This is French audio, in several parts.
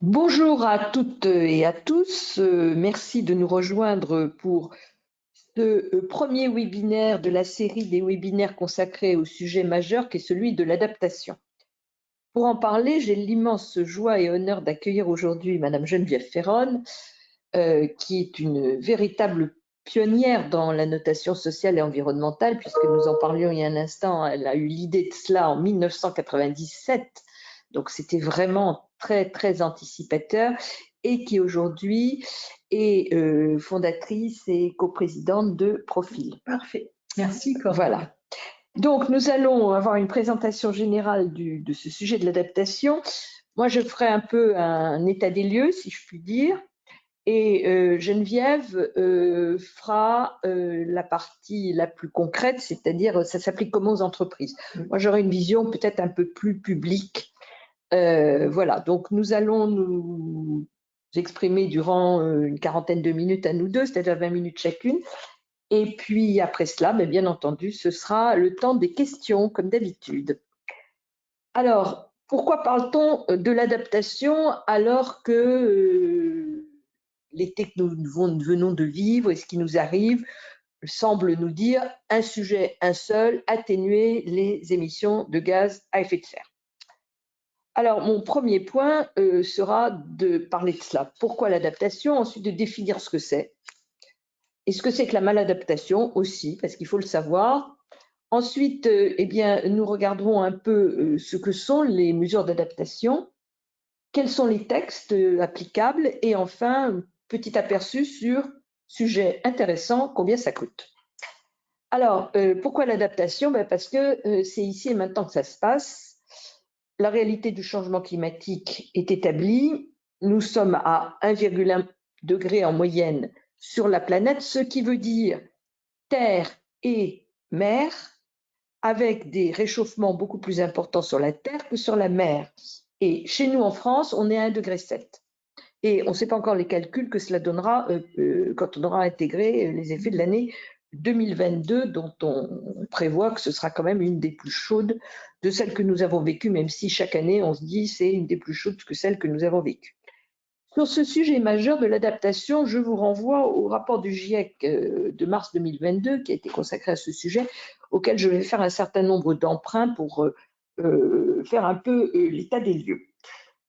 Bonjour à toutes et à tous. Merci de nous rejoindre pour ce premier webinaire de la série des webinaires consacrés au sujet majeur qui est celui de l'adaptation. Pour en parler, j'ai l'immense joie et honneur d'accueillir aujourd'hui Madame Geneviève Ferron, qui est une véritable pionnière dans la notation sociale et environnementale, puisque nous en parlions il y a un instant. Elle a eu l'idée de cela en 1997. Donc, c'était vraiment très, très anticipateur et qui aujourd'hui est fondatrice et coprésidente de Profil. Parfait. Merci, Cora. Voilà. Donc, nous allons avoir une présentation générale de ce sujet de l'adaptation. Moi, je ferai un peu un état des lieux, si je puis dire. Et Geneviève fera la partie la plus concrète, c'est-à-dire ça s'applique comment aux entreprises. Moi, j'aurai une vision peut-être un peu plus publique. Voilà, donc nous allons nous exprimer durant une quarantaine de minutes à nous deux, c'est-à-dire 20 minutes chacune. Et puis après cela, bien entendu, ce sera le temps des questions, comme d'habitude. Alors, pourquoi parle-t-on de l'adaptation alors que l'été que nous venons de vivre et ce qui nous arrive semble nous dire un sujet, un seul, atténuer les émissions de gaz à effet de serre. Alors, mon premier point sera de parler de cela. Pourquoi l'adaptation? Ensuite, de définir ce que c'est. Et ce que c'est que la maladaptation aussi, parce qu'il faut le savoir. Ensuite, nous regarderons un peu ce que sont les mesures d'adaptation, quels sont les textes applicables, et enfin, petit aperçu sur sujet intéressant, combien ça coûte. Alors, pourquoi l'adaptation? Parce que c'est ici et maintenant que ça se passe. La réalité du changement climatique est établie. Nous sommes à 1,1 degré en moyenne sur la planète, ce qui veut dire terre et mer, avec des réchauffements beaucoup plus importants sur la terre que sur la mer. Et chez nous en France, on est à 1,7 degré. Et on ne sait pas encore les calculs que cela donnera quand on aura intégré les effets de l'année 2022, dont on prévoit que ce sera quand même une des plus chaudes de celles que nous avons vécues, même si chaque année, on se dit c'est une des plus chaudes que celles que nous avons vécues. Sur ce sujet majeur de l'adaptation, je vous renvoie au rapport du GIEC de mars 2022, qui a été consacré à ce sujet, auquel je vais faire un certain nombre d'emprunts pour faire un peu l'état des lieux.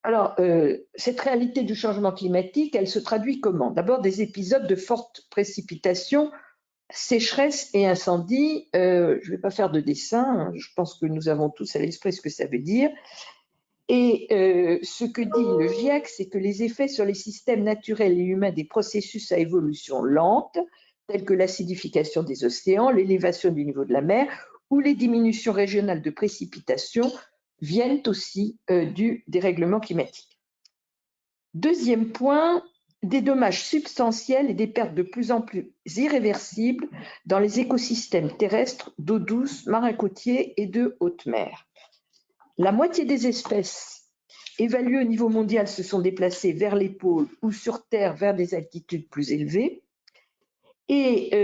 Alors, cette réalité du changement climatique, elle se traduit comment? D'abord, des épisodes de fortes précipitations, sécheresse et incendies. Je ne vais pas faire de dessin, hein, je pense que nous avons tous à l'esprit ce que ça veut dire. Et ce que dit le GIEC, c'est que les effets sur les systèmes naturels et humains des processus à évolution lente, tels que l'acidification des océans, l'élévation du niveau de la mer ou les diminutions régionales de précipitations, viennent aussi du dérèglement climatique. Deuxième point, des dommages substantiels et des pertes de plus en plus irréversibles dans les écosystèmes terrestres, d'eau douce, marins côtiers et de haute mer. La moitié des espèces évaluées au niveau mondial se sont déplacées vers les pôles ou sur Terre vers des altitudes plus élevées. Et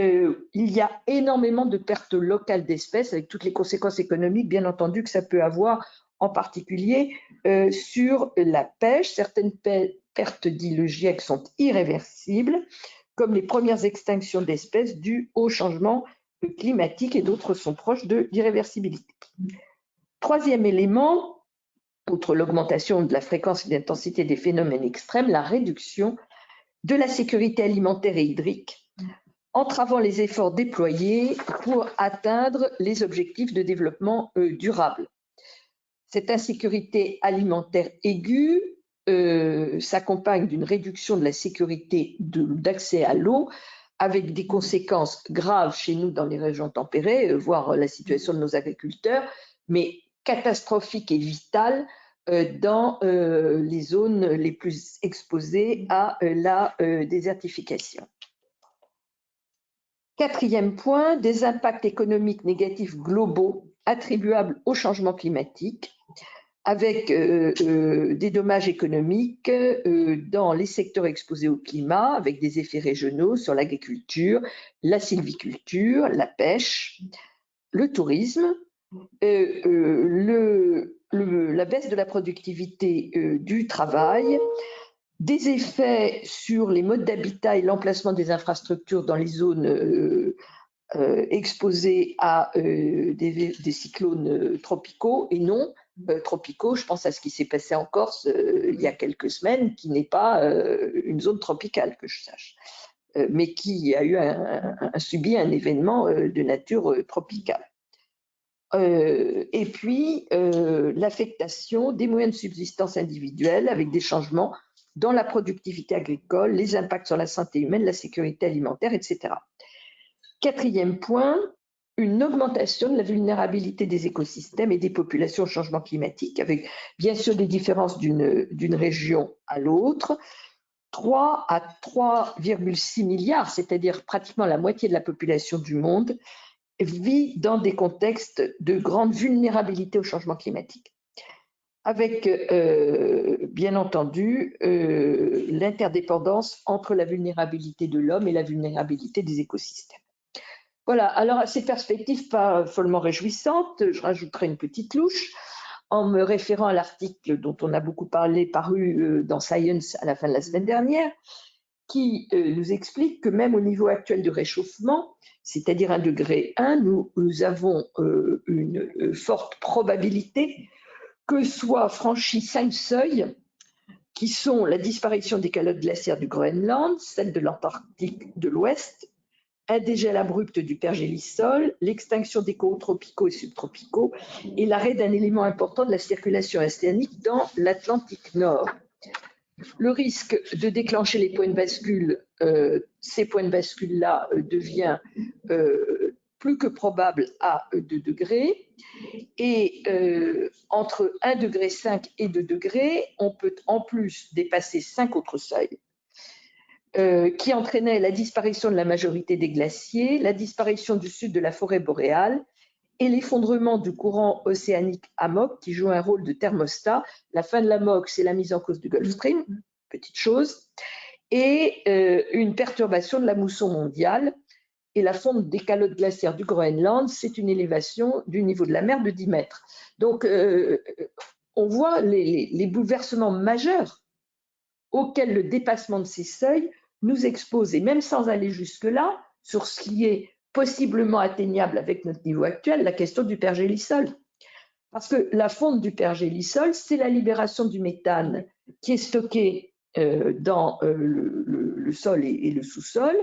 il y a énormément de pertes locales d'espèces, avec toutes les conséquences économiques, bien entendu, que ça peut avoir, en particulier sur la pêche. Certaines pertes, dit le GIEC, sont irréversibles, comme les premières extinctions d'espèces dues au changement climatique, et d'autres sont proches de l'irréversibilité. Troisième élément, outre l'augmentation de la fréquence et de l'intensité des phénomènes extrêmes, la réduction de la sécurité alimentaire et hydrique, entravant les efforts déployés pour atteindre les objectifs de développement durable. Cette insécurité alimentaire aiguë s'accompagne d'une réduction de la sécurité d'accès à l'eau, avec des conséquences graves chez nous dans les régions tempérées, voire la situation de nos agriculteurs, mais catastrophique et vitale dans les zones les plus exposées à la désertification. Quatrième point, des impacts économiques négatifs globaux attribuables au changement climatique, avec des dommages économiques dans les secteurs exposés au climat, avec des effets régionaux sur l'agriculture, la sylviculture, la pêche, le tourisme, la baisse de la productivité du travail, des effets sur les modes d'habitat et l'emplacement des infrastructures dans les zones exposées à des cyclones tropicaux et non tropicaux. Je pense à ce qui s'est passé en Corse il y a quelques semaines, qui n'est pas une zone tropicale, que je sache, mais qui a subi un événement de nature tropicale. Et puis, l'affectation des moyens de subsistance individuels avec des changements dans la productivité agricole, les impacts sur la santé humaine, la sécurité alimentaire, etc. Quatrième point, une augmentation de la vulnérabilité des écosystèmes et des populations au changement climatique, avec bien sûr des différences d'une région à l'autre. 3 à 3,6 milliards, c'est-à-dire pratiquement la moitié de la population du monde, vit dans des contextes de grande vulnérabilité au changement climatique, avec bien entendu l'interdépendance entre la vulnérabilité de l'homme et la vulnérabilité des écosystèmes. Voilà, alors à ces perspectives pas follement réjouissantes, je rajouterai une petite louche en me référant à l'article dont on a beaucoup parlé, paru dans Science à la fin de la semaine dernière, qui nous explique que même au niveau actuel de réchauffement, c'est-à-dire 1,1 degré, nous avons une forte probabilité que soient franchis 5 seuils qui sont la disparition des calottes glaciaires du Groenland, celle de l'Antarctique de l'Ouest, un dégel abrupt du pergélisol, l'extinction des courants tropicaux et subtropicaux et l'arrêt d'un élément important de la circulation océanique dans l'Atlantique Nord. Le risque de déclencher les points de bascule, ces points de bascule-là devient plus que probable à 2 degrés. Et entre 1,5 degré et 2 degrés, on peut en plus dépasser 5 autres seuils qui entraînaient la disparition de la majorité des glaciers, la disparition du sud de la forêt boréale et l'effondrement du courant océanique AMOC qui joue un rôle de thermostat. La fin de l'AMOC, c'est la mise en cause du Gulf Stream, petite chose, et une perturbation de la mousson mondiale. Et la fonte des calottes glaciaires du Groenland, c'est une élévation du niveau de la mer de 10 mètres. Donc, on voit les bouleversements majeurs auxquels le dépassement de ces seuils nous expose, et même sans aller jusque-là, sur ce qui est possiblement atteignable avec notre niveau actuel, la question du pergélisol. Parce que la fonte du pergélisol, c'est la libération du méthane qui est stocké dans le sol et le sous-sol,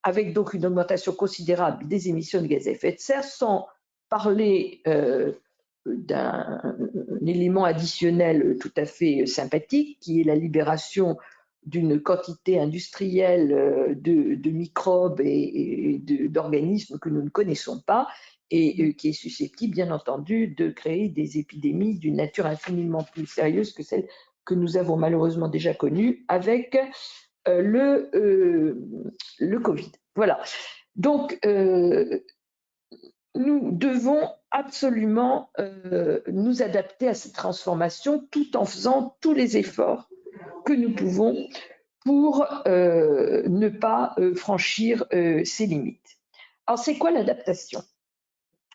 avec donc une augmentation considérable des émissions de gaz à effet de serre, sans parler d'un élément additionnel tout à fait sympathique, qui est la libération d'une quantité industrielle de microbes et d'organismes que nous ne connaissons pas, et qui est susceptible, bien entendu, de créer des épidémies d'une nature infiniment plus sérieuse que celle que nous avons malheureusement déjà connue avec le Covid. Voilà. Donc, nous devons absolument nous adapter à cette transformation tout en faisant tous les efforts que nous pouvons pour ne pas franchir ces limites. Alors, c'est quoi l'adaptation?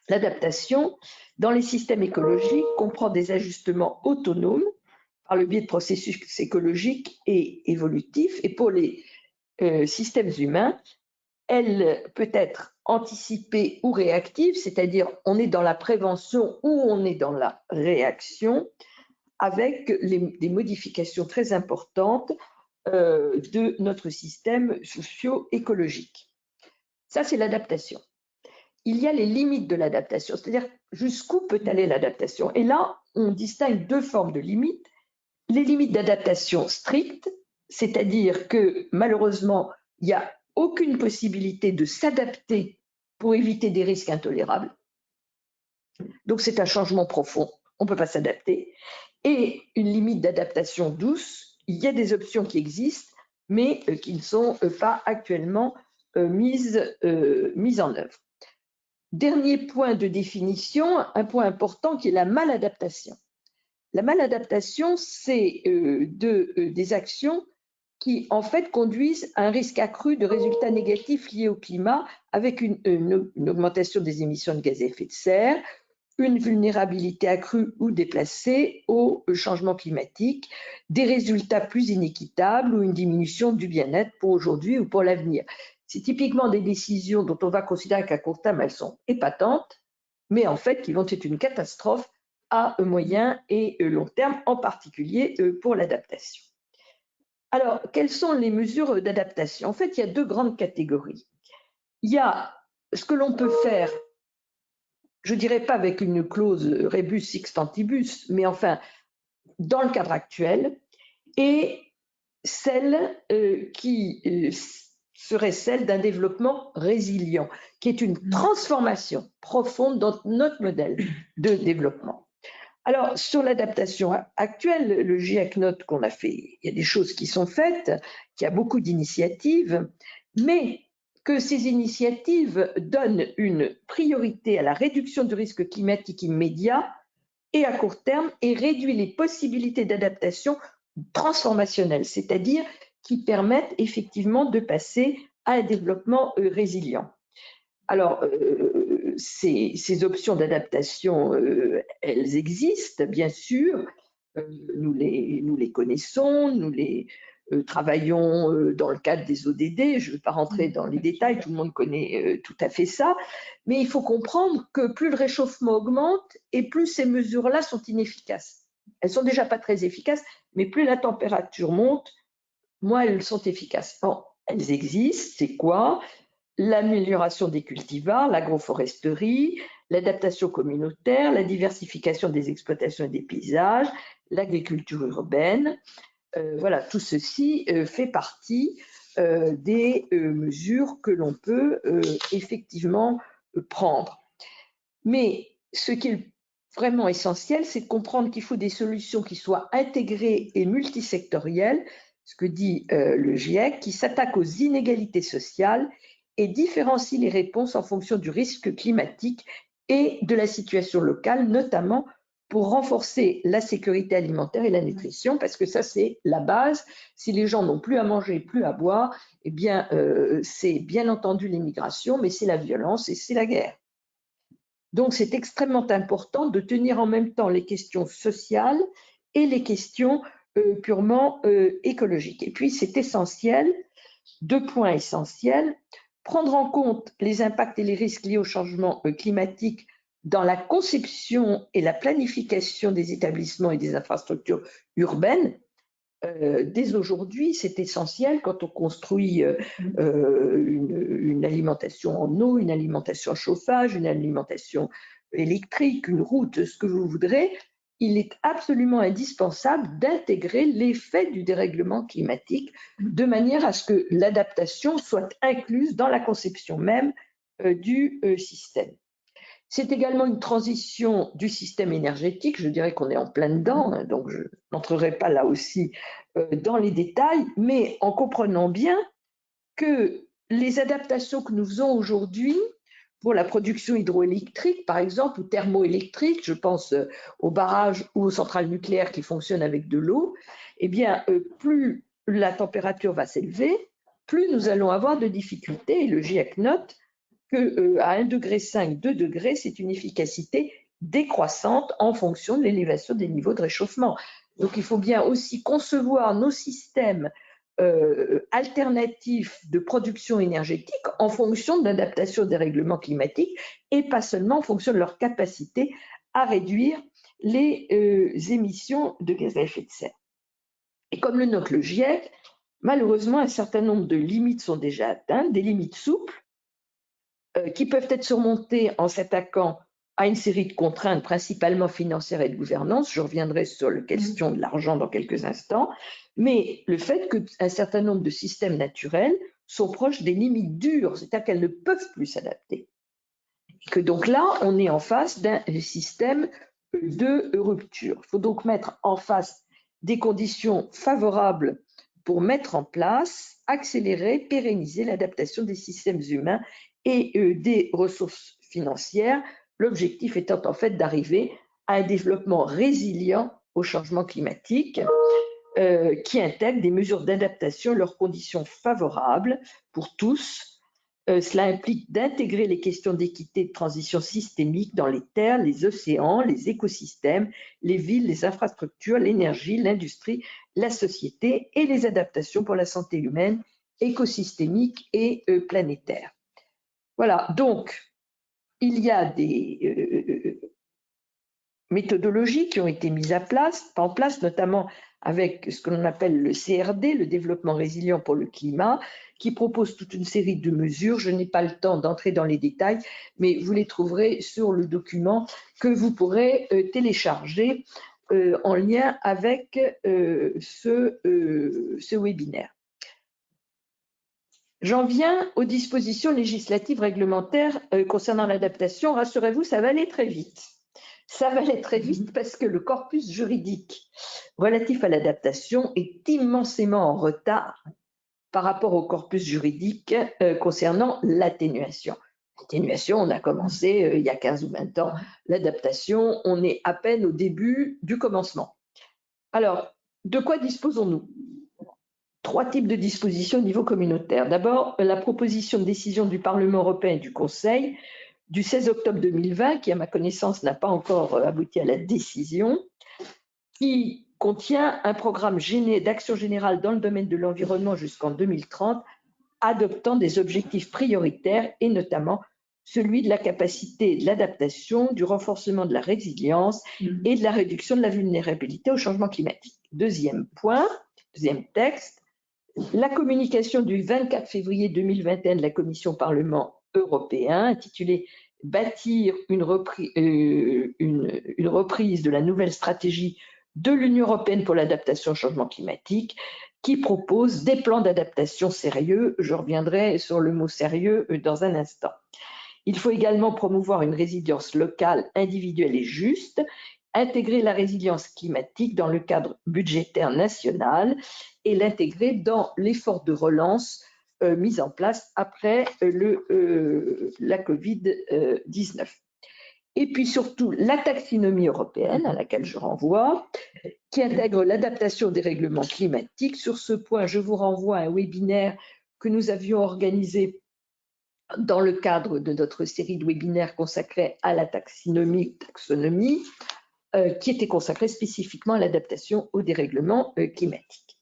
L'adaptation, dans les systèmes écologiques, comprend des ajustements autonomes par le biais de processus écologiques et évolutifs. Et pour les systèmes humains, elle peut être anticipée ou réactive, c'est-à-dire on est dans la prévention ou on est dans la réaction, avec des modifications très importantes de notre système socio-écologique. Ça, c'est l'adaptation. Il y a les limites de l'adaptation, c'est-à-dire jusqu'où peut aller l'adaptation. Et là, on distingue deux formes de limites. Les limites d'adaptation strictes, c'est-à-dire que malheureusement, il n'y a aucune possibilité de s'adapter pour éviter des risques intolérables. Donc c'est un changement profond, on ne peut pas s'adapter. Et une limite d'adaptation douce, il y a des options qui existent, mais qui ne sont pas actuellement mises en œuvre. Dernier point de définition, un point important qui est la maladaptation. La maladaptation, c'est des actions qui, en fait, conduisent à un risque accru de résultats négatifs liés au climat, avec une augmentation des émissions de gaz à effet de serre, une vulnérabilité accrue ou déplacée au changement climatique, des résultats plus inéquitables ou une diminution du bien-être pour aujourd'hui ou pour l'avenir. C'est typiquement des décisions dont on va considérer qu'à court terme, elles sont épatantes, mais en fait qui vont être une catastrophe à moyen et long terme, en particulier pour l'adaptation. Alors, quelles sont les mesures d'adaptation? En fait, il y a deux grandes catégories. Il y a ce que l'on peut faire, je ne dirais pas avec une clause rebus sic stantibus, mais enfin, dans le cadre actuel, et celle qui serait celle d'un développement résilient, qui est une transformation profonde dans notre modèle de développement. Alors, sur l'adaptation actuelle, le GIEC note qu'on a fait, il y a des choses qui sont faites, qu'il y a beaucoup d'initiatives, mais que ces initiatives donnent une priorité à la réduction du risque climatique immédiat et à court terme et réduit les possibilités d'adaptation transformationnelle, c'est-à-dire qui permettent effectivement de passer à un développement résilient. Alors, ces options d'adaptation, elles existent, bien sûr. Nous les connaissons, nous les travaillons dans le cadre des ODD. Je ne vais pas rentrer dans les détails, tout le monde connaît tout à fait ça. Mais il faut comprendre que plus le réchauffement augmente et plus ces mesures-là sont inefficaces. Elles sont déjà pas très efficaces, mais plus la température monte, moins elles sont efficaces. Bon, elles existent, c'est quoi? L'amélioration des cultivars, l'agroforesterie, l'adaptation communautaire, la diversification des exploitations et des paysages, l'agriculture urbaine. Voilà, tout ceci fait partie des mesures que l'on peut effectivement prendre. Mais ce qui est vraiment essentiel, c'est de comprendre qu'il faut des solutions qui soient intégrées et multisectorielles, ce que dit le GIEC, qui s'attaquent aux inégalités sociales et différencie les réponses en fonction du risque climatique et de la situation locale, notamment pour renforcer la sécurité alimentaire et la nutrition, parce que ça, c'est la base. Si les gens n'ont plus à manger, plus à boire, eh bien, c'est bien entendu l'immigration, mais c'est la violence et c'est la guerre. Donc, c'est extrêmement important de tenir en même temps les questions sociales et les questions purement écologiques. Et puis, c'est essentiel, deux points essentiels, prendre en compte les impacts et les risques liés au changement climatique dans la conception et la planification des établissements et des infrastructures urbaines. Dès aujourd'hui, c'est essentiel quand on construit une alimentation en eau, une alimentation en chauffage, une alimentation électrique, une route, ce que vous voudrez. Il est absolument indispensable d'intégrer l'effet du dérèglement climatique de manière à ce que l'adaptation soit incluse dans la conception même du système. C'est également une transition du système énergétique, je dirais qu'on est en plein dedans, hein, donc je n'entrerai pas là aussi dans les détails, mais en comprenant bien que les adaptations que nous faisons aujourd'hui pour la production hydroélectrique, par exemple, ou thermoélectrique, je pense aux barrages ou aux centrales nucléaires qui fonctionnent avec de l'eau, eh bien, plus la température va s'élever, plus nous allons avoir de difficultés, et le GIEC note qu'à 1,5 degré, 2 degrés, c'est une efficacité décroissante en fonction de l'élévation des niveaux de réchauffement. Donc il faut bien aussi concevoir nos systèmes alternatifs de production énergétique en fonction de l'adaptation au dérèglement climatique et pas seulement en fonction de leur capacité à réduire les émissions de gaz à effet de serre. Et comme le note le GIEC, malheureusement, un certain nombre de limites sont déjà atteintes, des limites souples, qui peuvent être surmontées en s'attaquant à une série de contraintes, principalement financières et de gouvernance. Je reviendrai sur la question de l'argent dans quelques instants. Mais le fait qu'un certain nombre de systèmes naturels sont proches des limites dures, c'est-à-dire qu'elles ne peuvent plus s'adapter. Et que donc là, on est en face d'un système de rupture. Il faut donc mettre en face des conditions favorables pour mettre en place, accélérer, pérenniser l'adaptation des systèmes humains et des ressources financières, l'objectif étant en fait d'arriver à un développement résilient au changement climatique qui intègre des mesures d'adaptation et leurs conditions favorables pour tous, Cela implique d'intégrer les questions d'équité et de transition systémique dans les terres, les océans, les écosystèmes, les villes, les infrastructures, l'énergie, l'industrie, la société et les adaptations pour la santé humaine, écosystémique et planétaire. Voilà, donc il y a des méthodologies qui ont été mises en place, notamment avec ce que l'on appelle le CRD, le développement résilient pour le climat, qui propose toute une série de mesures. Je n'ai pas le temps d'entrer dans les détails, mais vous les trouverez sur le document que vous pourrez télécharger en lien avec ce webinaire. J'en viens aux dispositions législatives réglementaires concernant l'adaptation. Rassurez-vous, ça va aller très vite. Ça va aller très vite parce que le corpus juridique relatif à l'adaptation est immensément en retard par rapport au corpus juridique concernant l'atténuation. L'atténuation, on a commencé il y a 15 ou 20 ans. L'adaptation, on est à peine au début du commencement. Alors, de quoi disposons-nous ? 3 types de dispositions au niveau communautaire. D'abord, la proposition de décision du Parlement européen et du Conseil du 16 octobre 2020, qui à ma connaissance n'a pas encore abouti à la décision, qui contient un programme d'action générale dans le domaine de l'environnement jusqu'en 2030, adoptant des objectifs prioritaires et notamment celui de la capacité de l'adaptation, du renforcement de la résilience et de la réduction de la vulnérabilité au changement climatique. Deuxième point, deuxième texte, la communication du 24 février 2021 de la Commission Parlement européen intitulée « Bâtir une reprise de la nouvelle stratégie de l'Union européenne pour l'adaptation au changement climatique » qui propose des plans d'adaptation sérieux. Je reviendrai sur le mot sérieux dans un instant. Il faut également promouvoir une résilience locale, individuelle et juste, intégrer la résilience climatique dans le cadre budgétaire national et l'intégrer dans l'effort de relance mis en place après la Covid-19. Et puis surtout, la taxinomie européenne, à laquelle je renvoie, qui intègre l'adaptation des règlements climatiques. Sur ce point, je vous renvoie à un webinaire que nous avions organisé dans le cadre de notre série de webinaires consacrés à la taxonomie, qui était consacrée spécifiquement à l'adaptation au dérèglement climatique.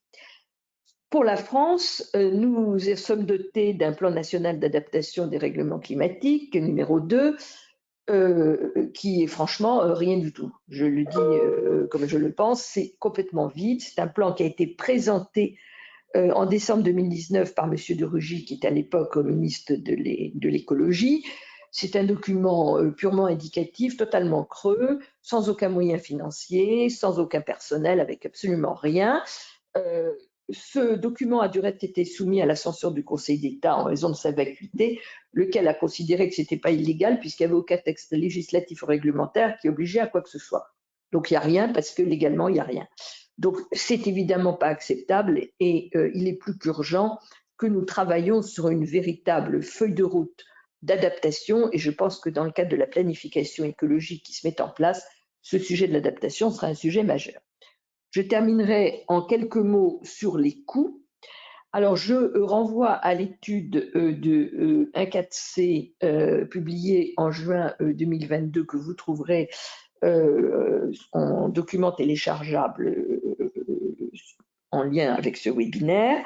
Pour la France, nous sommes dotés d'un plan national d'adaptation des règlements climatiques, numéro 2, qui est franchement rien du tout. Je le dis comme je le pense, c'est complètement vide. C'est un plan qui a été présenté en décembre 2019 par M. de Rugy, qui était à l'époque ministre de l'écologie. C'est un document purement indicatif, totalement creux, sans aucun moyen financier, sans aucun personnel, avec absolument rien. Ce document a dû être soumis à la censure du Conseil d'État en raison de sa vacuité, lequel a considéré que ce n'était pas illégal puisqu'il n'y avait aucun texte législatif ou réglementaire qui obligeait à quoi que ce soit. Donc il n'y a rien parce que légalement il n'y a rien. Donc c'est évidemment pas acceptable et il est plus qu'urgent que nous travaillions sur une véritable feuille de route d'adaptation et je pense que dans le cadre de la planification écologique qui se met en place, ce sujet de l'adaptation sera un sujet majeur. Je terminerai en quelques mots sur les coûts. Alors, je renvoie à l'étude de 1.4c publiée en juin 2022 que vous trouverez en document téléchargeable en lien avec ce webinaire,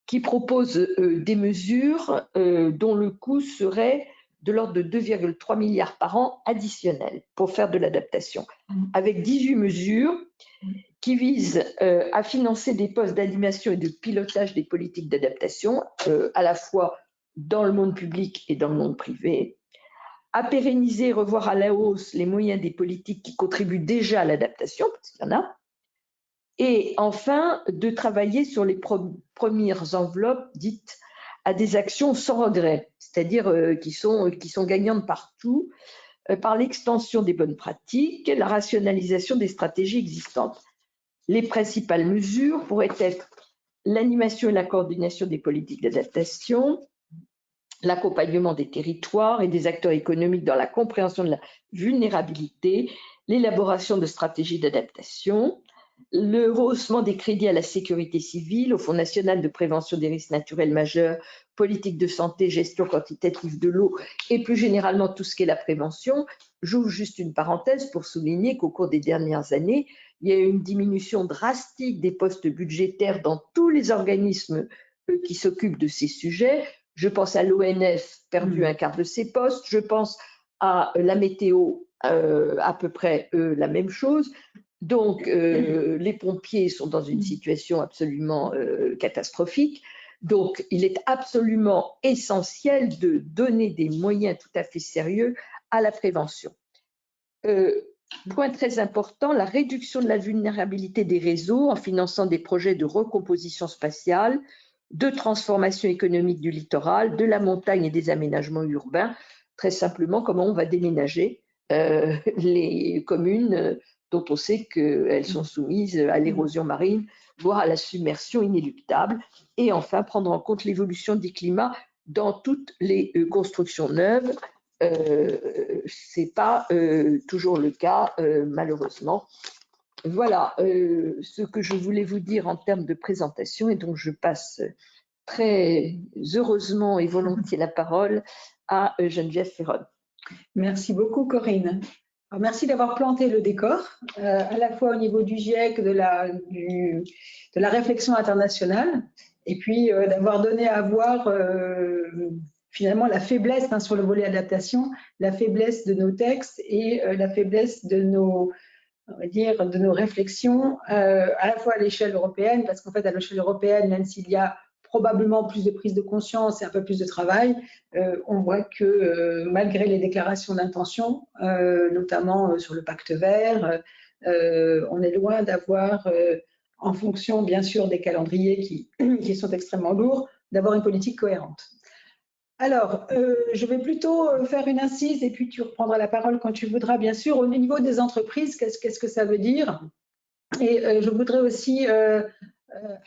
qui propose des mesures dont le coût serait de l'ordre de 2,3 milliards par an additionnels pour faire de l'adaptation, avec 18 mesures qui visent à financer des postes d'animation et de pilotage des politiques d'adaptation, à la fois dans le monde public et dans le monde privé, à pérenniser et revoir à la hausse les moyens des politiques qui contribuent déjà à l'adaptation, parce qu'il y en a, et enfin de travailler sur les premières enveloppes dites à des actions sans regret, c'est-à-dire qui sont gagnantes partout, par l'extension des bonnes pratiques, la rationalisation des stratégies existantes. Les principales mesures pourraient être l'animation et la coordination des politiques d'adaptation, l'accompagnement des territoires et des acteurs économiques dans la compréhension de la vulnérabilité, l'élaboration de stratégies d'adaptation, le rehaussement des crédits à la sécurité civile, au Fonds national de prévention des risques naturels majeurs, politique de santé, gestion quantitative de l'eau et plus généralement tout ce qui est la prévention. J'ouvre juste une parenthèse pour souligner qu'au cours des dernières années, il y a eu une diminution drastique des postes budgétaires dans tous les organismes qui s'occupent de ces sujets. Je pense à l'ONF, perdu un quart de ses postes. Je pense à la météo, à peu près la même chose. Donc, les pompiers sont dans une situation absolument catastrophique. Donc, il est absolument essentiel de donner des moyens tout à fait sérieux à la prévention. Point très important, la réduction de la vulnérabilité des réseaux en finançant des projets de recomposition spatiale, de transformation économique du littoral, de la montagne et des aménagements urbains. Très simplement, comment on va déménager les communes dont on sait qu'elles sont soumises à l'érosion marine, voire à la submersion inéluctable. Et enfin, prendre en compte l'évolution du climat dans toutes les constructions neuves. Ce n'est pas toujours le cas, malheureusement. Voilà ce que je voulais vous dire en termes de présentation, et donc je passe très heureusement et volontiers la parole à Geneviève Ferron. Merci beaucoup, Corinne. Alors, merci d'avoir planté le décor, à la fois au niveau du GIEC, de la réflexion internationale, et puis d'avoir donné à voir finalement la faiblesse sur le volet adaptation, la faiblesse de nos textes et la faiblesse de nos, on va dire, de nos réflexions, à la fois à l'échelle européenne, parce qu'en fait, à l'échelle européenne, même s'il y a probablement plus de prise de conscience et un peu plus de travail, on voit que malgré les déclarations d'intention, notamment sur le pacte vert, on est loin d'avoir, en fonction bien sûr des calendriers qui sont extrêmement lourds, d'avoir une politique cohérente. Alors, je vais plutôt faire une incise et puis tu reprendras la parole quand tu voudras, bien sûr. Au niveau des entreprises, qu'est-ce que ça veut dire? Et je voudrais aussi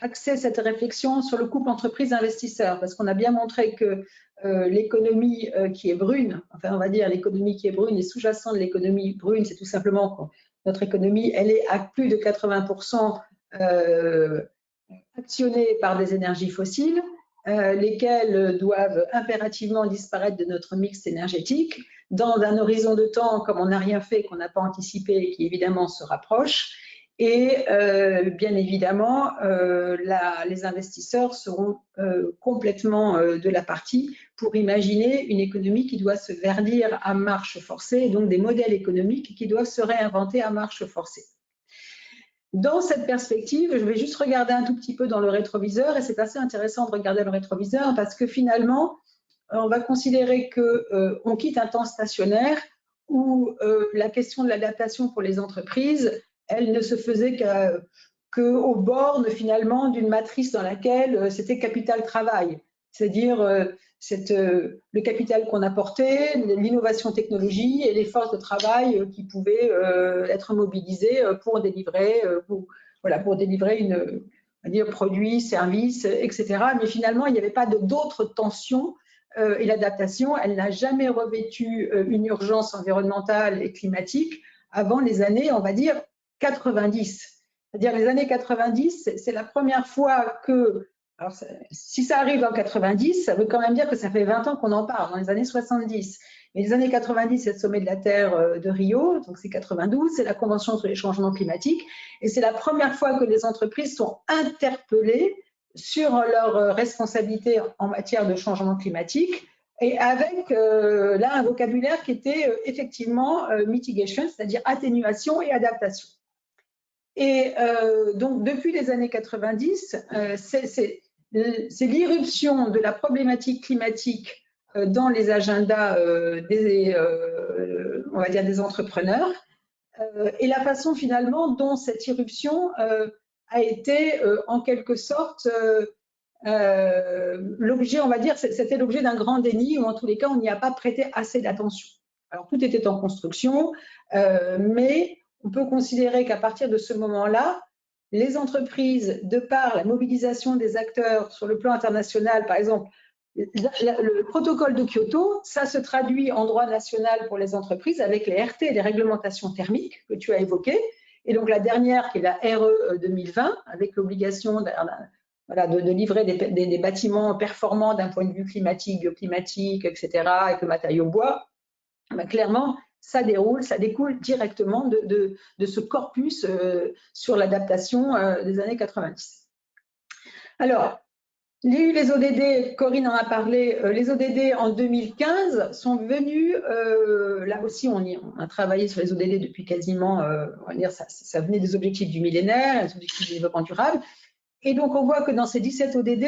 axer cette réflexion sur le couple entreprise-investisseur, parce qu'on a bien montré que l'économie qui est brune, enfin on va dire l'économie qui est brune et sous-jacent de l'économie brune, c'est tout simplement que notre économie, elle est à plus de 80% actionnée par des énergies fossiles, lesquelles doivent impérativement disparaître de notre mix énergétique dans un horizon de temps comme on n'a rien fait, qu'on n'a pas anticipé et qui évidemment se rapproche. Et bien évidemment, les investisseurs seront complètement de la partie pour imaginer une économie qui doit se verdir à marche forcée, et donc des modèles économiques qui doivent se réinventer à marche forcée. Dans cette perspective, je vais juste regarder un tout petit peu dans le rétroviseur, et c'est assez intéressant de regarder le rétroviseur parce que finalement, on va considérer qu'on quitte un temps stationnaire où la question de l'adaptation pour les entreprises, elle ne se faisait qu'aux bornes finalement d'une matrice dans laquelle c'était capital-travail, c'est-à-dire le capital qu'on apportait, l'innovation technologie et les forces de travail qui pouvaient être mobilisées pour délivrer, pour délivrer on va dire, produits, services, etc. Mais finalement, il n'y avait pas d'autres tensions. Et l'adaptation, elle n'a jamais revêtu une urgence environnementale et climatique avant les années, on va dire, 90. C'est-à-dire les années 90, c'est la première fois que, alors si ça arrive en 90, ça veut quand même dire que ça fait 20 ans qu'on en parle, dans les années 70. Mais les années 90, c'est le sommet de la Terre de Rio, donc c'est 92, c'est la Convention sur les changements climatiques, et c'est la première fois que les entreprises sont interpellées sur leur responsabilité en matière de changement climatique, et avec là un vocabulaire qui était effectivement mitigation, c'est-à-dire atténuation et adaptation. Et donc depuis les années 90, c'est l'irruption de la problématique climatique dans les agendas on va dire des entrepreneurs, et la façon finalement dont cette irruption a été en quelque sorte l'objet, on va dire, c'était l'objet d'un grand déni, ou en tous les cas, on n'y a pas prêté assez d'attention. Alors, tout était en construction, mais on peut considérer qu'à partir de ce moment-là, les entreprises, de par la mobilisation des acteurs sur le plan international, par exemple, le protocole de Kyoto, ça se traduit en droit national pour les entreprises avec les RT, les réglementations thermiques que tu as évoquées. Et donc la dernière, qui est la RE 2020, avec l'obligation de livrer des bâtiments performants d'un point de vue climatique, bioclimatique, etc., avec le matériau bois, clairement, ça découle directement de ce corpus sur l'adaptation des années 90. Alors, il y a eu les ODD, Corinne en a parlé, les ODD en 2015 sont venus, là aussi on a travaillé sur les ODD depuis quasiment, on va dire, ça venait des objectifs du millénaire, les objectifs du développement durable, et donc on voit que dans ces 17 ODD,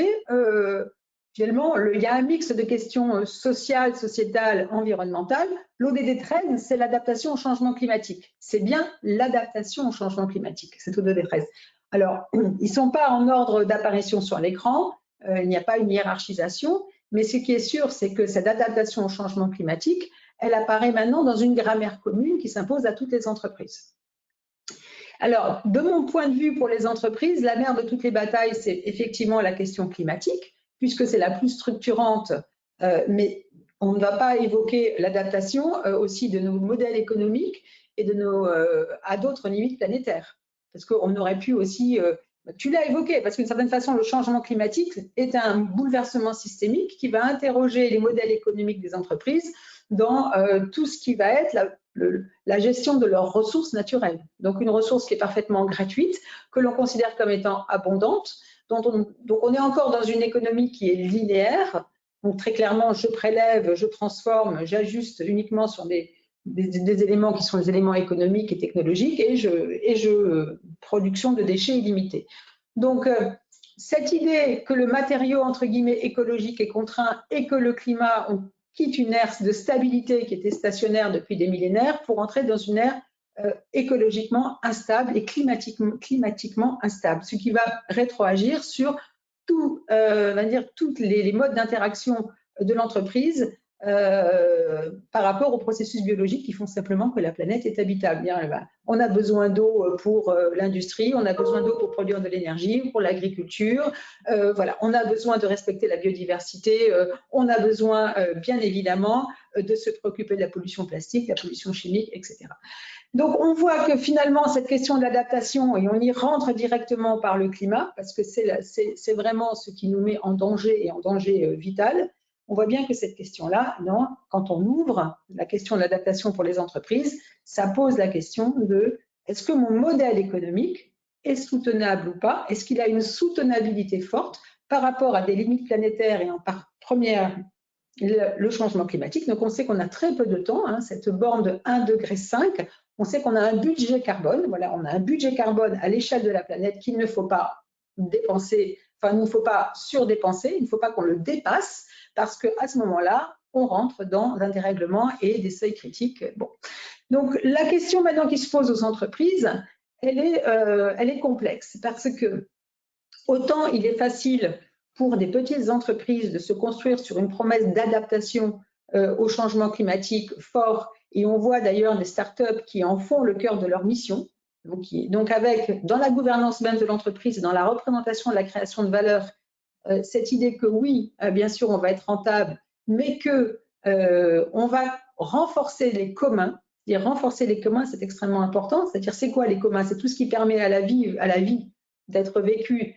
finalement, il y a un mix de questions sociales, sociétales, environnementales. L'ODD 13, c'est l'adaptation au changement climatique. C'est bien l'adaptation au changement climatique, cet ODD 13. Alors, ils ne sont pas en ordre d'apparition sur l'écran, il n'y a pas une hiérarchisation, mais ce qui est sûr, c'est que cette adaptation au changement climatique, elle apparaît maintenant dans une grammaire commune qui s'impose à toutes les entreprises. Alors, de mon point de vue, pour les entreprises, la mère de toutes les batailles, c'est effectivement la question climatique, puisque c'est la plus structurante, mais on ne va pas évoquer l'adaptation aussi de nos modèles économiques et à d'autres limites planétaires. Parce qu'on aurait pu aussi, tu l'as évoqué, parce qu'une certaine façon, le changement climatique est un bouleversement systémique qui va interroger les modèles économiques des entreprises dans tout ce qui va être la gestion de leurs ressources naturelles. Donc une ressource qui est parfaitement gratuite, que l'on considère comme étant abondante, donc on est encore dans une économie qui est linéaire. Donc très clairement, je prélève, je transforme, j'ajuste uniquement sur des éléments qui sont les éléments économiques et technologiques, et production de déchets illimitée. Donc cette idée que le matériau entre guillemets écologique est contraint et que le climat, on quitte une ère de stabilité qui était stationnaire depuis des millénaires pour entrer dans une ère écologiquement instable et climatiquement instable, ce qui va rétroagir sur tous les modes d'interaction de l'entreprise par rapport aux processus biologiques qui font simplement que la planète est habitable. On a besoin d'eau pour l'industrie, on a besoin d'eau pour produire de l'énergie, pour l'agriculture, voilà, on a besoin de respecter la biodiversité, on a besoin bien évidemment de se préoccuper de la pollution plastique, la pollution chimique, etc. Donc on voit que finalement cette question de l'adaptation, et on y rentre directement par le climat, parce que c'est vraiment ce qui nous met en danger et en danger vital. On voit bien que cette question-là, quand on ouvre la question de l'adaptation pour les entreprises, ça pose la question de est-ce que mon modèle économique est soutenable ou pas? Est-ce qu'il a une soutenabilité forte par rapport à des limites planétaires et en première le changement climatique? Donc on sait qu'on a très peu de temps, cette borne de 1,5 degré, on sait qu'on a un budget carbone, voilà, on a un budget carbone à l'échelle de la planète qu'il ne faut pas dépenser, enfin il ne faut pas surdépenser, il ne faut pas qu'on le dépasse, parce qu'à ce moment-là, on rentre dans un dérèglement et des seuils critiques. Bon. Donc la question maintenant qui se pose aux entreprises, elle est complexe, parce que autant il est facile pour des petites entreprises de se construire sur une promesse d'adaptation au changement climatique fort, et on voit d'ailleurs des startups qui en font le cœur de leur mission, donc avec, dans la gouvernance même de l'entreprise et dans la représentation de la création de valeur, cette idée que oui, bien sûr, on va être rentable, mais que on va renforcer les communs. Et renforcer les communs, c'est extrêmement important. C'est-à-dire, c'est quoi les communs? C'est tout ce qui permet à la vie d'être vécue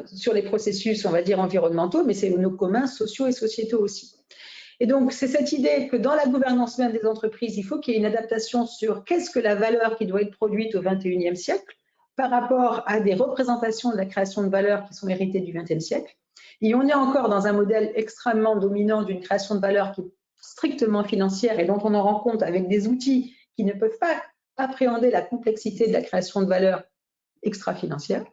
sur les processus, on va dire, environnementaux, mais c'est nos communs sociaux et sociétaux aussi. Et donc, c'est cette idée que dans la gouvernance même des entreprises, il faut qu'il y ait une adaptation sur qu'est-ce que la valeur qui doit être produite au XXIe siècle par rapport à des représentations de la création de valeur qui sont héritées du XXe siècle. Et on est encore dans un modèle extrêmement dominant d'une création de valeur qui est strictement financière et dont on en rend compte avec des outils qui ne peuvent pas appréhender la complexité de la création de valeur extra-financière.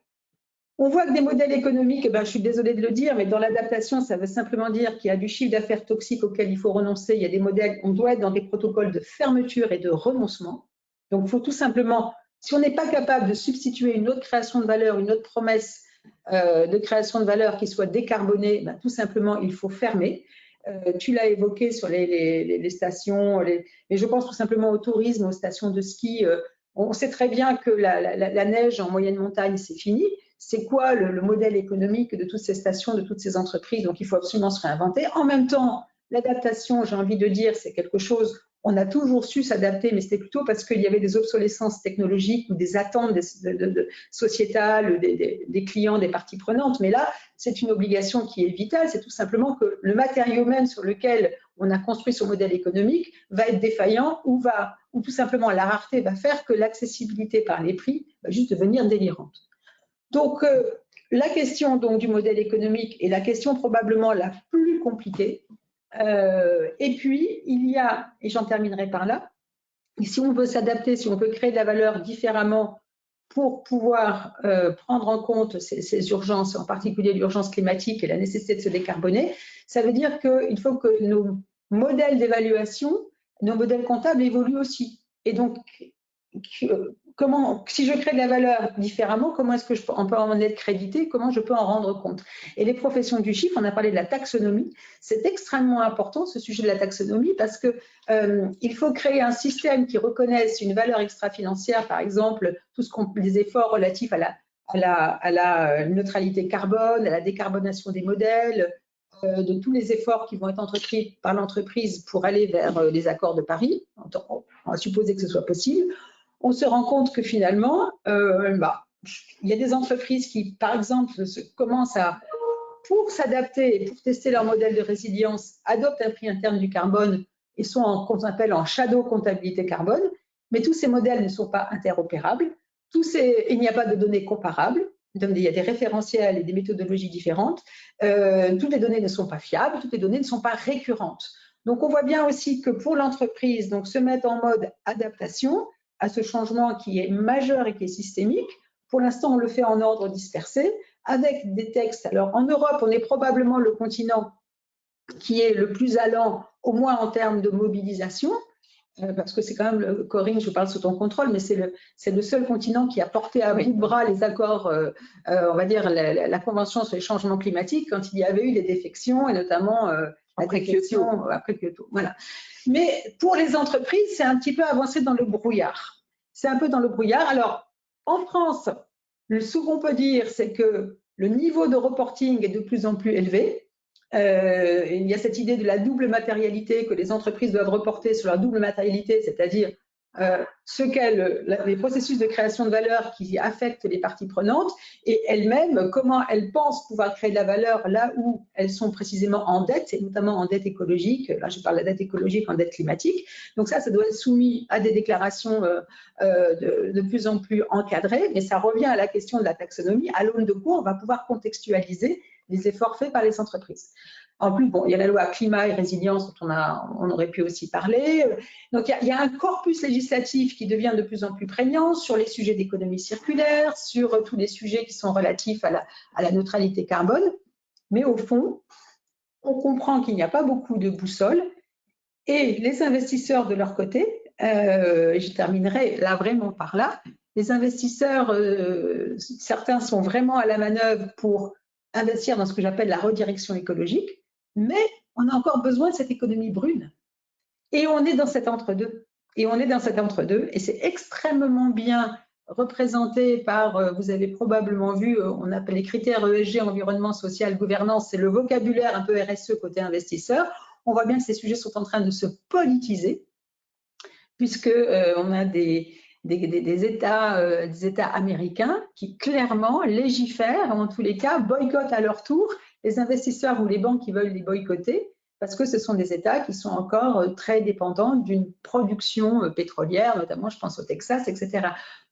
On voit que des modèles économiques, je suis désolée de le dire, mais dans l'adaptation, ça veut simplement dire qu'il y a du chiffre d'affaires toxique auquel il faut renoncer. Il y a des modèles, on doit être dans des protocoles de fermeture et de renoncement. Donc, il faut tout simplement, si on n'est pas capable de substituer une autre création de valeur, une autre promesse de création de valeur qui soit décarbonée, tout simplement, il faut fermer. Tu l'as évoqué sur les stations, mais je pense tout simplement au tourisme, aux stations de ski. On sait très bien que la neige en moyenne montagne, c'est fini. C'est quoi le modèle économique de toutes ces stations, de toutes ces entreprises? Donc, il faut absolument se réinventer. En même temps, L'adaptation, j'ai envie de dire, c'est quelque chose, on a toujours su s'adapter, mais c'était plutôt parce qu'il y avait des obsolescences technologiques ou des attentes sociétales des clients, des parties prenantes. Mais là, c'est une obligation qui est vitale. C'est tout simplement que le matériau même sur lequel on a construit son modèle économique va être défaillant ou tout simplement la rareté va faire que l'accessibilité par les prix va juste devenir délirante. Donc, la question donc, du modèle économique est la question probablement la plus compliquée. Et puis, il y a, et j'en terminerai par là, si on veut s'adapter, si on veut créer de la valeur différemment pour pouvoir prendre en compte ces urgences, en particulier l'urgence climatique et la nécessité de se décarboner, ça veut dire qu'il faut que nos modèles d'évaluation, nos modèles comptables évoluent aussi. Et donc, si je crée de la valeur différemment, comment est-ce que on peut en être crédité, comment je peux en rendre compte? Et les professions du chiffre, on a parlé de la taxonomie, c'est extrêmement important ce sujet de la taxonomie parce que il faut créer un système qui reconnaisse une valeur extra-financière, par exemple, les efforts relatifs à la neutralité carbone, à la décarbonation des modèles, de tous les efforts qui vont être entrepris par l'entreprise pour aller vers les accords de Paris, on va supposer que ce soit possible. On se rend compte que finalement, il y a des entreprises qui, par exemple, commencent pour s'adapter et pour tester leur modèle de résilience, adoptent un prix interne du carbone et sont en qu'on appelle en shadow comptabilité carbone, mais tous ces modèles ne sont pas interopérables, il n'y a pas de données comparables, il y a des référentiels et des méthodologies différentes, toutes les données ne sont pas fiables, toutes les données ne sont pas récurrentes. Donc on voit bien aussi que pour l'entreprise, donc se mettre en mode adaptation à ce changement qui est majeur et qui est systémique, pour l'instant on le fait en ordre dispersé, avec des textes. Alors en Europe, on est probablement le continent qui est le plus allant, au moins en termes de mobilisation, parce que c'est quand même, Corinne, je parle sous ton contrôle, mais c'est le seul continent qui a porté à bout de bras les accords, on va dire la Convention sur les changements climatiques, quand il y avait eu des défections, et notamment la défection après Kyoto. Voilà. Mais pour les entreprises, c'est un petit peu avancé dans le brouillard. C'est un peu dans le brouillard. Alors, en France, ce qu'on peut dire, c'est que le niveau de reporting est de plus en plus élevé. Il y a cette idée de la double matérialité, que les entreprises doivent reporter sur leur double matérialité, c'est-à-dire les processus de création de valeur qui affectent les parties prenantes et elles-mêmes, comment elles pensent pouvoir créer de la valeur là où elles sont précisément en dette, et notamment en dette écologique. Là, je parle de la dette écologique en dette climatique. Donc ça doit être soumis à des déclarations de plus en plus encadrées, mais ça revient à la question de la taxonomie, à l'aune de quoi on va pouvoir contextualiser les efforts faits par les entreprises. En plus, bon, il y a la loi climat et résilience dont on aurait pu aussi parler. Donc, il y a un corpus législatif qui devient de plus en plus prégnant sur les sujets d'économie circulaire, sur tous les sujets qui sont relatifs à la neutralité carbone. Mais au fond, on comprend qu'il n'y a pas beaucoup de boussole et les investisseurs de leur côté, je terminerai là vraiment par là, les investisseurs, certains sont vraiment à la manœuvre pour investir dans ce que j'appelle la redirection écologique, mais on a encore besoin de cette économie brune. Et on est dans cet entre-deux. Et c'est extrêmement bien représenté par, vous avez probablement vu, on appelle les critères ESG, environnement, social, gouvernance, c'est le vocabulaire un peu RSE côté investisseur. On voit bien que ces sujets sont en train de se politiser, puisque on a des États américains qui clairement légifèrent, en tous les cas boycottent à leur tour les investisseurs ou les banques qui veulent les boycotter, parce que ce sont des États qui sont encore très dépendants d'une production pétrolière, notamment je pense au Texas, etc.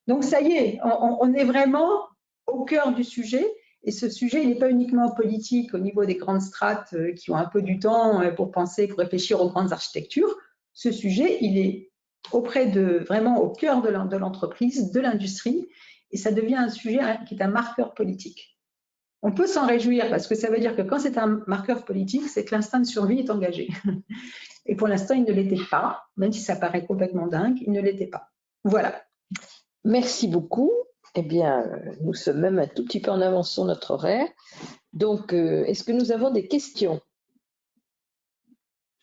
Donc ça y est, on est vraiment au cœur du sujet, et ce sujet, il n'est pas uniquement politique au niveau des grandes strates qui ont un peu du temps pour penser, pour réfléchir aux grandes architectures. Ce sujet, il est vraiment au cœur de l'entreprise, de l'industrie, et ça devient un sujet qui est un marqueur politique. On peut s'en réjouir parce que ça veut dire que quand c'est un marqueur politique, c'est que l'instinct de survie est engagé. Et pour l'instant, il ne l'était pas, même si ça paraît complètement dingue, il ne l'était pas. Voilà. Merci beaucoup. Eh bien, nous sommes même un tout petit peu en avance sur notre horaire. Donc, est-ce que nous avons des questions?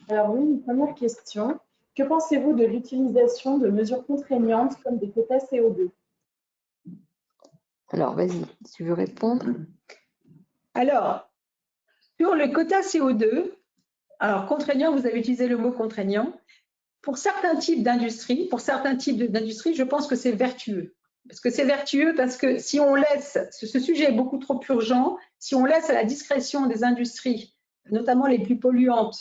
Alors oui, une première question. Que pensez-vous de l'utilisation de mesures contraignantes comme des quotas CO2? Alors, vas-y, tu veux répondre? Alors, sur le quota CO2, Alors, contraignant, vous avez utilisé le mot contraignant. Pour certains types d'industries, je pense que c'est vertueux. Parce que c'est vertueux parce que si on laisse, ce sujet est beaucoup trop urgent, si on laisse à la discrétion des industries, notamment les plus polluantes,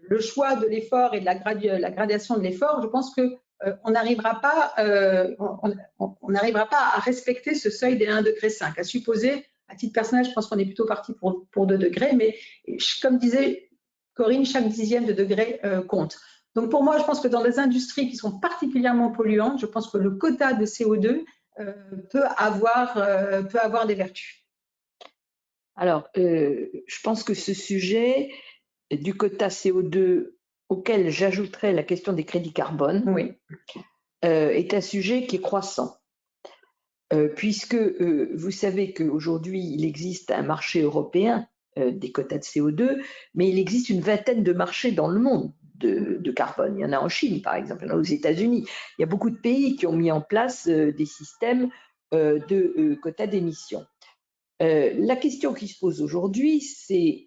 le choix de l'effort et de la gradation de l'effort, je pense qu'on n'arrivera pas à respecter ce seuil des 1,5 degré. À supposer, à titre personnel, je pense qu'on est plutôt parti pour 2 degrés, mais comme disait Corinne, chaque dixième de degré compte. Donc pour moi, je pense que dans les industries qui sont particulièrement polluantes, je pense que le quota de CO2 peut avoir des vertus. Alors, je pense que ce sujet du quota CO2, auquel j'ajouterais la question des crédits carbone, oui. Est un sujet qui est croissant. Puisque vous savez qu'aujourd'hui, il existe un marché européen des quotas de CO2, mais il existe une vingtaine de marchés dans le monde de carbone. Il y en a en Chine, par exemple, il y en a aux États-Unis. Il y a beaucoup de pays qui ont mis en place des systèmes de quotas d'émissions. La question qui se pose aujourd'hui, c'est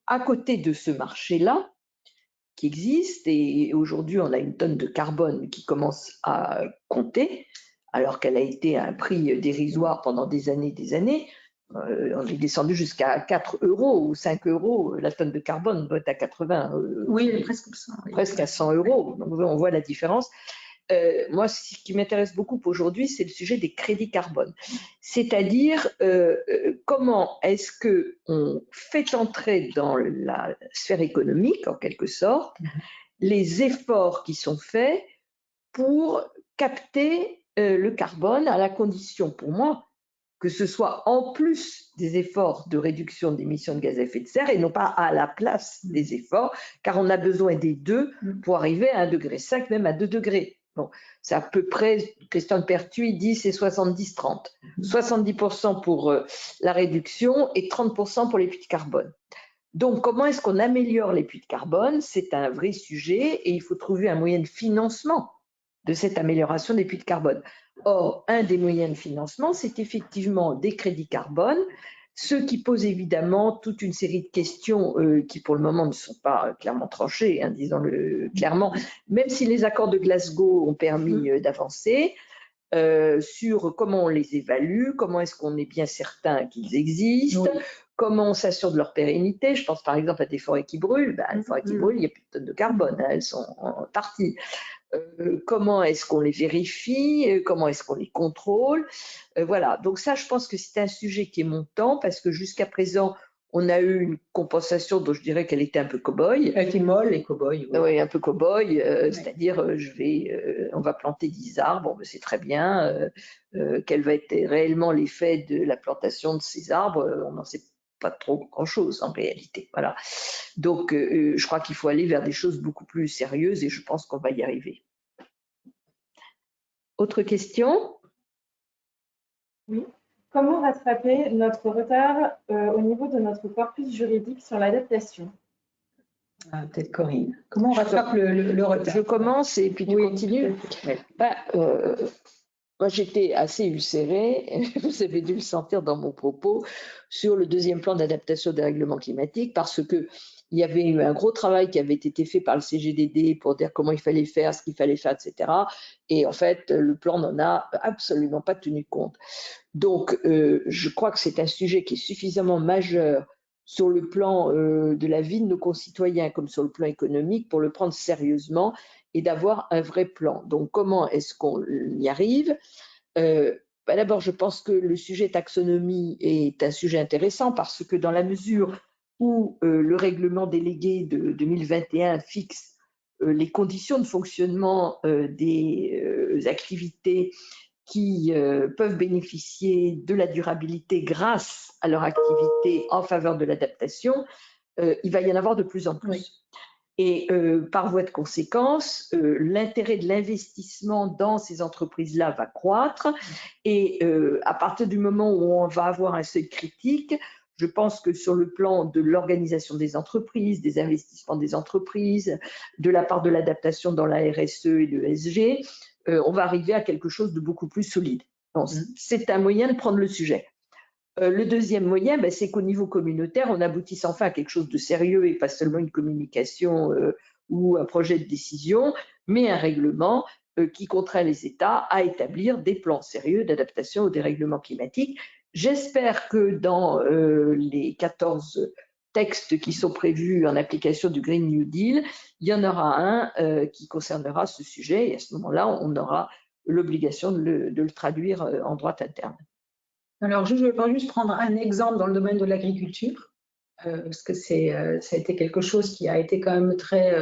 à côté de ce marché-là, qui existe, et aujourd'hui on a une tonne de carbone qui commence à compter, alors qu'elle a été à un prix dérisoire pendant des années. On est descendu jusqu'à 4 € ou 5 €, la tonne de carbone doit être à 80. Oui, presque 100. Oui. Presque à 100 €, donc on voit la différence. Moi, ce qui m'intéresse beaucoup aujourd'hui, c'est le sujet des crédits carbone. C'est-à-dire, comment est-ce qu'on fait entrer dans la sphère économique, en quelque sorte, les efforts qui sont faits pour capter le carbone, à la condition, pour moi, que ce soit en plus des efforts de réduction d'émissions de gaz à effet de serre et non pas à la place des efforts, car on a besoin des deux pour arriver à 1,5 degré, même à 2 degrés. Bon, c'est à peu près, Christian Pertuis dit, c'est 70-30. 70% pour la réduction et 30% pour les puits de carbone. Donc, comment est-ce qu'on améliore les puits de carbone? C'est un vrai sujet et il faut trouver un moyen de financement de cette amélioration des puits de carbone. Or, un des moyens de financement, c'est effectivement des crédits carbone, ce qui pose évidemment toute une série de questions qui pour le moment ne sont pas clairement tranchées, hein, disons-le clairement, même si les accords de Glasgow ont permis d'avancer sur comment on les évalue, comment est-ce qu'on est bien certain qu'ils existent, comment on s'assure de leur pérennité. Je pense par exemple à des forêts qui brûlent. Les forêts qui brûlent, il n'y a plus de tonnes de carbone, hein, elles sont en partie. Comment est-ce qu'on les vérifie, comment est-ce qu'on les contrôle, voilà. Donc ça, je pense que c'est un sujet qui est montant parce que jusqu'à présent, on a eu une compensation dont je dirais qu'elle était un peu cow-boy. Elle était molle et cow-boy. Oui, un peu cow-boy, c'est-à-dire on va planter 10 arbres, bon, c'est très bien. Quel va être réellement l'effet de la plantation de ces arbres, on n'en sait pas trop grand-chose en réalité. Voilà. Donc, je crois qu'il faut aller vers des choses beaucoup plus sérieuses et je pense qu'on va y arriver. Autre question? Oui. Comment rattraper notre retard au niveau de notre corpus juridique sur l'adaptation? Peut-être Corinne. Comment on rattrape le retard? Je commence et puis tu continues. Moi, j'étais assez ulcérée, vous avez dû le sentir dans mon propos, sur le deuxième plan d'adaptation des règlements climatiques parce qu'il y avait eu un gros travail qui avait été fait par le CGDD pour dire comment il fallait faire, ce qu'il fallait faire, etc. Et en fait, le plan n'en a absolument pas tenu compte. Donc, je crois que c'est un sujet qui est suffisamment majeur sur le plan de la vie de nos concitoyens comme sur le plan économique pour le prendre sérieusement et d'avoir un vrai plan. Donc, comment est-ce qu'on y arrive? D'abord, je pense que le sujet taxonomie est un sujet intéressant parce que dans la mesure où le règlement délégué de 2021 fixe les conditions de fonctionnement des activités qui peuvent bénéficier de la durabilité grâce à leur activité en faveur de l'adaptation, il va y en avoir de plus en plus. Oui. Et par voie de conséquence, l'intérêt de l'investissement dans ces entreprises-là va croître. Et à partir du moment où on va avoir un seuil critique, je pense que sur le plan de l'organisation des entreprises, des investissements des entreprises, de la part de l'adaptation dans la RSE et l'ESG, on va arriver à quelque chose de beaucoup plus solide. C'est un moyen de prendre le sujet. Le deuxième moyen, c'est qu'au niveau communautaire, on aboutisse enfin à quelque chose de sérieux et pas seulement une communication ou un projet de décision, mais un règlement qui contraint les États à établir des plans sérieux d'adaptation au dérèglement climatique. J'espère que dans les 14 textes qui sont prévus en application du Green New Deal, il y en aura un qui concernera ce sujet et à ce moment-là, on aura l'obligation de le traduire en droit interne. Alors, je vais juste prendre un exemple dans le domaine de l'agriculture, parce que ça a été quelque chose qui a été quand même très,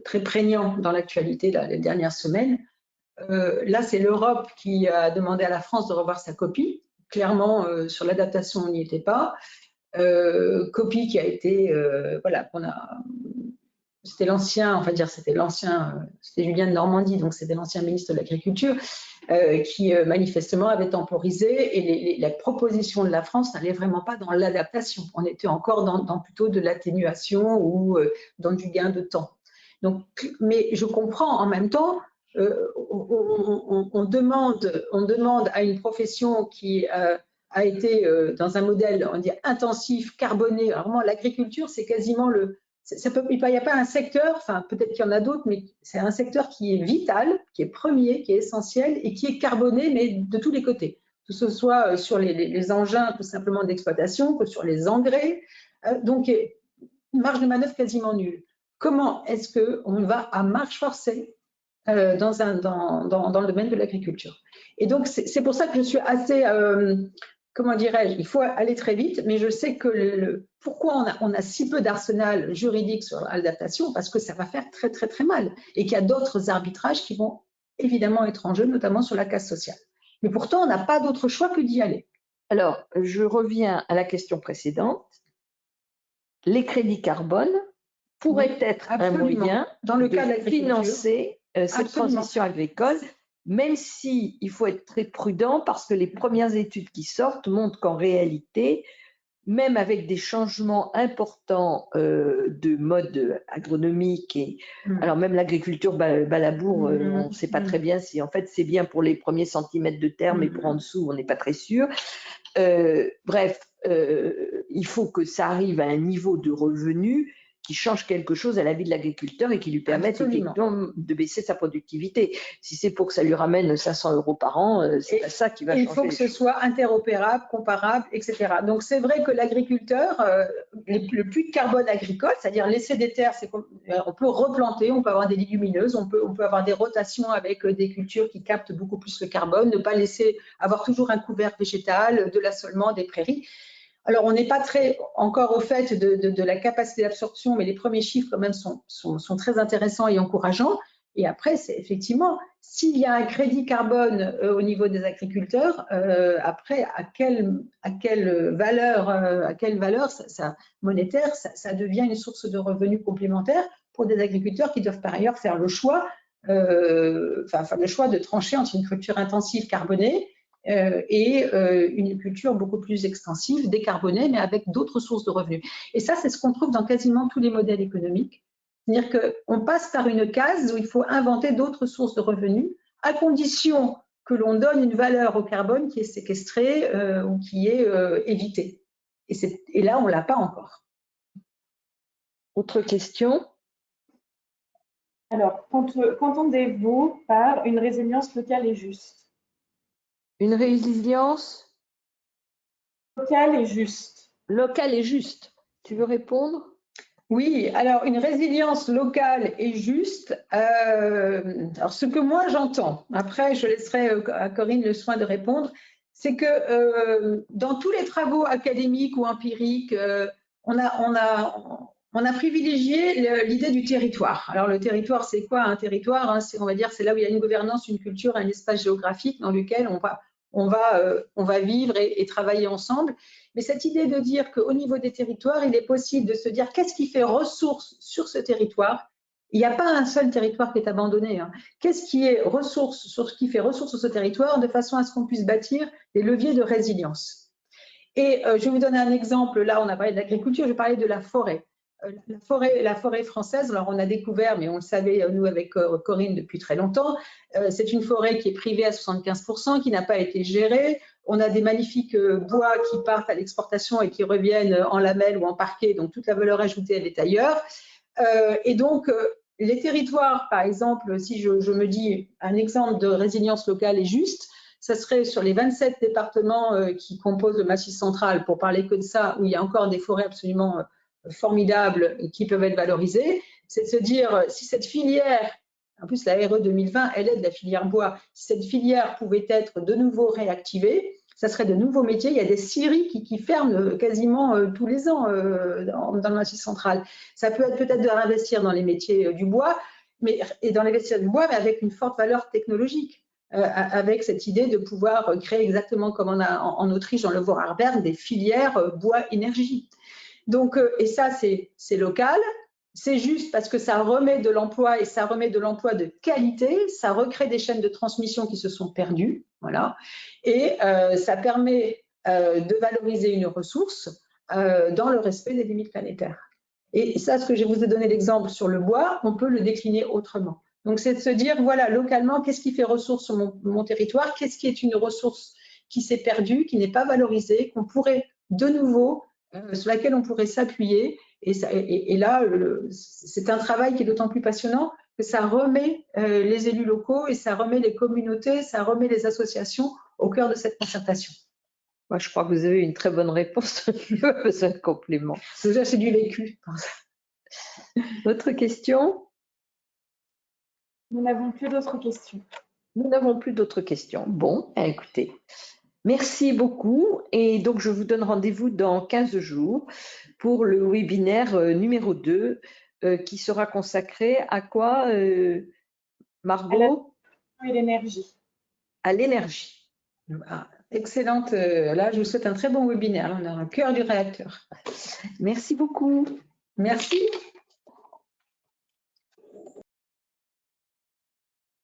très prégnant dans l'actualité les dernières semaines. Là, c'est l'Europe qui a demandé à la France de revoir sa copie. Clairement, sur l'adaptation, on n'y était pas. Copie qui a été, voilà, c'était l'ancien, c'était Julien de Normandie, donc c'était l'ancien ministre de l'Agriculture, qui manifestement avait temporisé et la proposition de la France n'allait vraiment pas dans l'adaptation. On était encore dans plutôt de l'atténuation ou dans du gain de temps. Donc, mais je comprends en même temps, on demande à une profession qui a été dans un modèle, on dit, intensif, carboné. Alors, vraiment, l'agriculture, c'est quasiment il n'y a pas un secteur, enfin peut-être qu'il y en a d'autres, mais c'est un secteur qui est vital, qui est premier, qui est essentiel et qui est carboné, mais de tous les côtés. Que ce soit sur les engins tout simplement d'exploitation, que sur les engrais. Donc, une marge de manœuvre quasiment nulle. Comment est-ce qu'on va à marche forcée dans le domaine de l'agriculture? Et donc, c'est pour ça que je suis assez... comment dirais-je, il faut aller très vite, mais je sais que pourquoi on a si peu d'arsenal juridique sur l'adaptation, parce que ça va faire très, très, très mal et qu'il y a d'autres arbitrages qui vont évidemment être en jeu, notamment sur la casse sociale. Mais pourtant, on n'a pas d'autre choix que d'y aller. Alors, je reviens à la question précédente. Les crédits carbone pourraient être un moyen dans le cas de financer cette transition agricole, même si il faut être très prudent parce que les premières études qui sortent montrent qu'en réalité, même avec des changements importants de mode agronomique, alors même l'agriculture balabour, on ne sait pas très bien si en fait c'est bien pour les premiers centimètres de terre, mais pour en dessous, on n'est pas très sûr. Bref, il faut que ça arrive à un niveau de revenu qui change quelque chose à la vie de l'agriculteur et qui lui permette effectivement de baisser sa productivité. Si c'est pour que ça lui ramène 500 € par an, c'est pas ça qui va changer. Il faut que ce soit interopérable, comparable, etc. Donc c'est vrai que l'agriculteur, le puits de carbone agricole, c'est-à-dire laisser des terres, on peut replanter, on peut avoir des légumineuses, on peut avoir des rotations avec des cultures qui captent beaucoup plus le carbone, ne pas laisser avoir toujours un couvert végétal, de l'assolement, des prairies. Alors, on n'est pas très encore au fait de la capacité d'absorption, mais les premiers chiffres quand même sont très intéressants et encourageants. Et après, c'est effectivement, s'il y a un crédit carbone au niveau des agriculteurs, après, à quelle valeur monétaire, ça devient une source de revenus complémentaires pour des agriculteurs qui doivent par ailleurs faire le choix de trancher entre une culture intensive carbonée et une culture beaucoup plus extensive, décarbonée, mais avec d'autres sources de revenus. Et ça, c'est ce qu'on trouve dans quasiment tous les modèles économiques. C'est-à-dire qu'on passe par une case où il faut inventer d'autres sources de revenus, à condition que l'on donne une valeur au carbone qui est séquestrée ou qui est évitée. Et là, on ne l'a pas encore. Autre question? Alors, qu'entendez-vous par une résilience locale et juste? Une résilience locale et juste. Locale et juste. Tu veux répondre? Oui, alors une résilience locale et juste, alors ce que moi j'entends, après je laisserai à Corinne le soin de répondre, c'est que dans tous les travaux académiques ou empiriques, on a privilégié l'idée du territoire. Alors le territoire, c'est quoi un territoire? On va dire c'est là où il y a une gouvernance, une culture, un espace géographique dans lequel on va vivre et travailler ensemble. Mais cette idée de dire qu'au niveau des territoires, il est possible de se dire qu'est-ce qui fait ressource sur ce territoire? Il n'y a pas un seul territoire qui est abandonné. Qu'est-ce qui est ressource sur ce qui fait ressource sur ce territoire de façon à ce qu'on puisse bâtir des leviers de résilience? Et je vais vous donner un exemple. Là, on a parlé de l'agriculture, je vais parler de la forêt. La forêt française, alors on a découvert, mais on le savait nous avec Corinne depuis très longtemps, c'est une forêt qui est privée à 75%, qui n'a pas été gérée. on a des magnifiques bois qui partent à l'exportation et qui reviennent en lamelles ou en parquet, donc toute la valeur ajoutée, elle est ailleurs. Et donc, les territoires, par exemple, si je me dis un exemple de résilience locale est juste, ça serait sur les 27 départements qui composent le Massif central, pour parler que de ça, où il y a encore des forêts absolument formidables qui peuvent être valorisées, c'est de se dire, si cette filière, en plus la RE 2020, elle aide la filière bois, si cette filière pouvait être de nouveau réactivée, ça serait de nouveaux métiers. Il y a des scieries qui ferment quasiment tous les ans dans le Massif central. Ça peut être peut-être de réinvestir dans les métiers du bois, et dans l'investissement du bois, mais avec une forte valeur technologique. Avec cette idée de pouvoir créer exactement comme on a en Autriche, dans le Vorarlberg, des filières bois-énergie. Donc, et ça, c'est local, c'est juste parce que ça remet de l'emploi et ça remet de l'emploi de qualité, ça recrée des chaînes de transmission qui se sont perdues, voilà, et ça permet de valoriser une ressource dans le respect des limites planétaires. Et ça, ce que je vous ai donné l'exemple sur le bois, on peut le décliner autrement. Donc, c'est de se dire, voilà, localement, qu'est-ce qui fait ressource sur mon territoire? Qu'est-ce qui est une ressource qui s'est perdue, qui n'est pas valorisée, qu'on pourrait de nouveau, sur laquelle on pourrait s'appuyer? Et là, c'est un travail qui est d'autant plus passionnant que ça remet les élus locaux et ça remet les communautés, ça remet les associations au cœur de cette concertation. Moi, je crois que vous avez une très bonne réponse. Je n'ai pas besoin de complément. Déjà, c'est du vécu. Autre question? Nous n'avons plus d'autres questions. Nous n'avons plus d'autres questions. Bon, écoutez, merci beaucoup. Et donc, je vous donne rendez-vous dans 15 jours pour le webinaire numéro 2 qui sera consacré à quoi, Margot? Et l'énergie. À l'énergie. Ah, excellente. Là, je vous souhaite un très bon webinaire. On est au cœur du réacteur. Merci beaucoup. Merci.